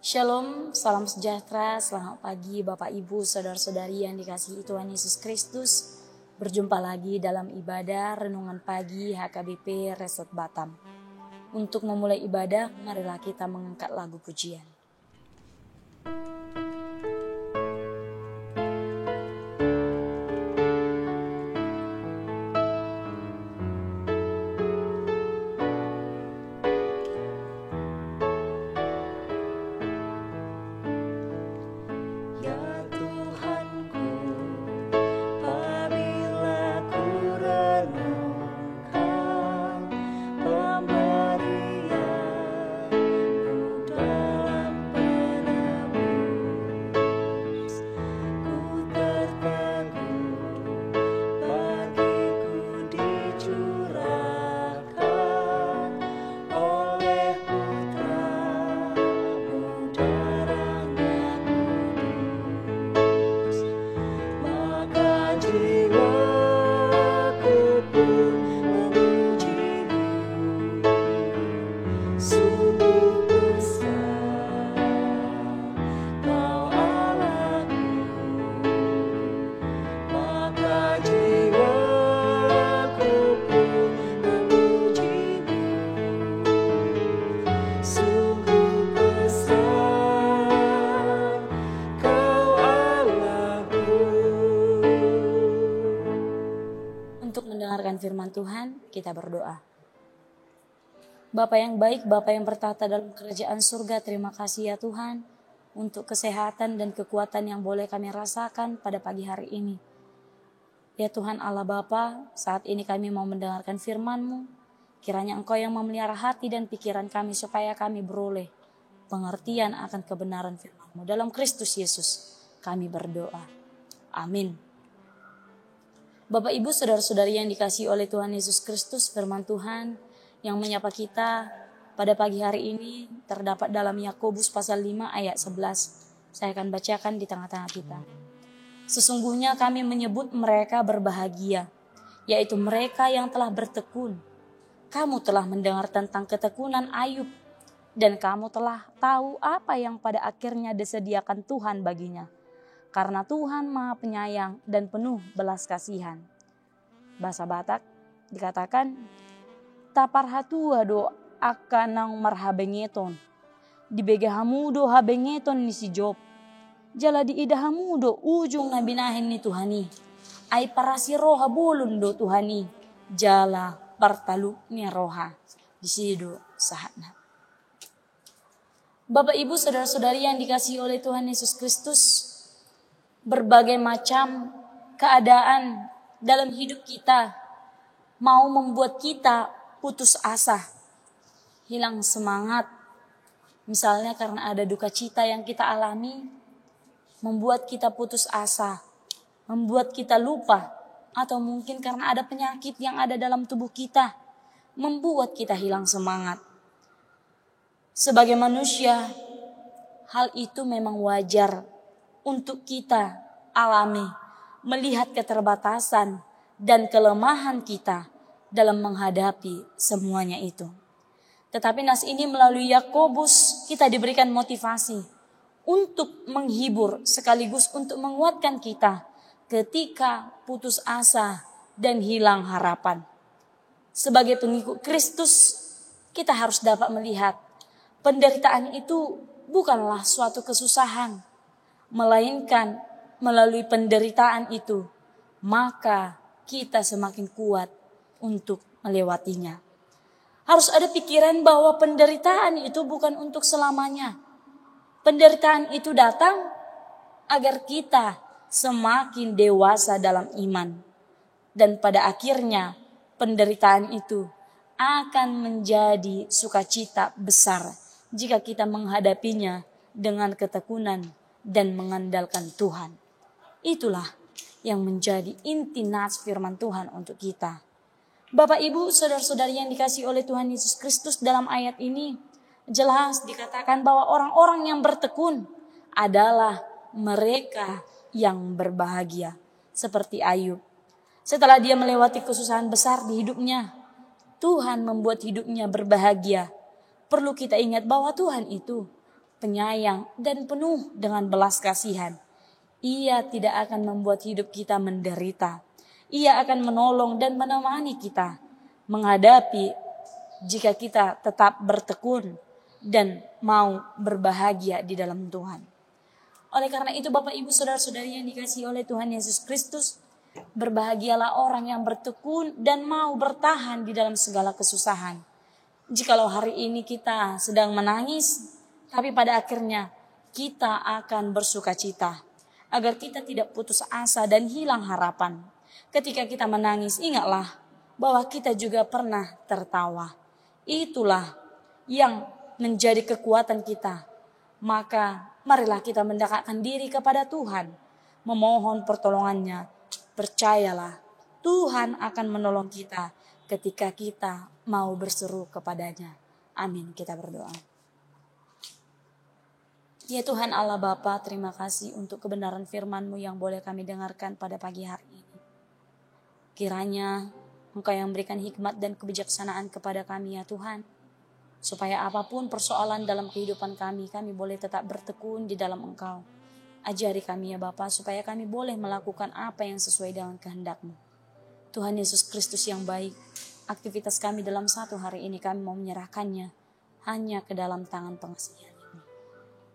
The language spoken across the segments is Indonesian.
Shalom, salam sejahtera, selamat pagi Bapak Ibu, Saudara-saudari yang dikasihi Tuhan Yesus Kristus. Berjumpa lagi dalam ibadah Renungan Pagi HKBP Resort Batam. Untuk memulai ibadah, marilah kita mengangkat lagu pujian. Firman Tuhan, kita berdoa. Bapa yang baik, Bapa yang bertata dalam kerajaan surga, terima kasih ya Tuhan untuk kesehatan dan kekuatan yang boleh kami rasakan pada pagi hari ini. Ya Tuhan Allah Bapa, saat ini kami mau mendengarkan firman-Mu. Kiranya Engkau yang memelihara hati dan pikiran kami supaya kami beroleh pengertian akan kebenaran firman-Mu. Dalam Kristus Yesus kami berdoa. Amin. Bapak Ibu saudara-saudari yang dikasihi oleh Tuhan Yesus Kristus, firman Tuhan yang menyapa kita pada pagi hari ini terdapat dalam Yakobus pasal 5 ayat 11. Saya akan bacakan di tengah-tengah kita. Sesungguhnya kami menyebut mereka berbahagia, yaitu mereka yang telah bertekun. Kamu telah mendengar tentang ketekunan Ayub, dan kamu telah tahu apa yang pada akhirnya disediakan Tuhan baginya. Karena Tuhan Maha Penyayang dan penuh belas kasihan. Bahasa Batak dikatakan, tapar hatua do akanang marhabengeton. Dibegahamudo habengeton ni si Job. Jala diidahamudo ujung nabinahin ni Tuhani. Ay parasi roha bolon do Tuhani. Jala partaluk ni roha. Disido sahatna. Bapak Ibu saudara-saudari yang dikasihi oleh Tuhan Yesus Kristus, berbagai macam keadaan dalam hidup kita mau membuat kita putus asa, hilang semangat. Misalnya karena ada duka cita yang kita alami, membuat kita putus asa, membuat kita lupa, atau mungkin karena ada penyakit yang ada dalam tubuh kita, membuat kita hilang semangat. Sebagai manusia, hal itu memang wajar untuk kita alami, melihat keterbatasan dan kelemahan kita dalam menghadapi semuanya itu. Tetapi nas ini melalui Yakobus kita diberikan motivasi untuk menghibur sekaligus untuk menguatkan kita ketika putus asa dan hilang harapan. Sebagai pengikut Kristus, kita harus dapat melihat penderitaan itu bukanlah suatu kesusahan, melainkan melalui penderitaan itu, maka kita semakin kuat untuk melewatinya. Harus ada pikiran bahwa penderitaan itu bukan untuk selamanya. Penderitaan itu datang agar kita semakin dewasa dalam iman. Dan pada akhirnya penderitaan itu akan menjadi sukacita besar jika kita menghadapinya dengan ketekunan dan mengandalkan Tuhan. Itulah yang menjadi inti nats firman Tuhan untuk kita. Bapak Ibu saudara-saudari yang dikasihi oleh Tuhan Yesus Kristus, dalam ayat ini jelas dikatakan bahwa orang-orang yang bertekun adalah mereka yang berbahagia. Seperti Ayub. Setelah dia melewati kesusahan besar di hidupnya, Tuhan membuat hidupnya berbahagia. Perlu kita ingat bahwa Tuhan itu penyayang, dan penuh dengan belas kasihan. Ia tidak akan membuat hidup kita menderita. Ia akan menolong dan menemani kita menghadapi jika kita tetap bertekun dan mau berbahagia di dalam Tuhan. Oleh karena itu Bapak Ibu Saudara-saudari yang dikasihi oleh Tuhan Yesus Kristus, berbahagialah orang yang bertekun dan mau bertahan di dalam segala kesusahan. Jikalau hari ini kita sedang menangis, tapi pada akhirnya kita akan bersukacita. Agar kita tidak putus asa dan hilang harapan. Ketika kita menangis, ingatlah bahwa kita juga pernah tertawa. Itulah yang menjadi kekuatan kita. Maka marilah kita mendekatkan diri kepada Tuhan, memohon pertolongannya. Percayalah, Tuhan akan menolong kita ketika kita mau berseru kepadanya. Amin, kita berdoa. Ya Tuhan Allah Bapa, terima kasih untuk kebenaran firman-Mu yang boleh kami dengarkan pada pagi hari ini. Kiranya Engkau yang berikan hikmat dan kebijaksanaan kepada kami ya Tuhan. Supaya apapun persoalan dalam kehidupan kami boleh tetap bertekun di dalam Engkau. Ajari kami ya Bapa, supaya kami boleh melakukan apa yang sesuai dengan kehendak-Mu. Tuhan Yesus Kristus yang baik, aktivitas kami dalam satu hari ini kami mau menyerahkannya hanya ke dalam tangan pengasihan.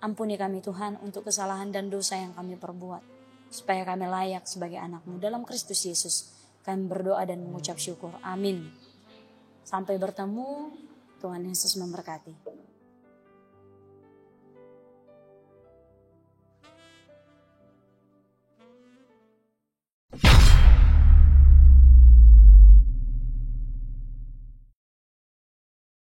Ampuni kami Tuhan untuk kesalahan dan dosa yang kami perbuat, supaya kami layak sebagai anak-Mu dalam Kristus Yesus. Kami berdoa dan mengucap syukur. Amin. Sampai bertemu, Tuhan Yesus memberkati.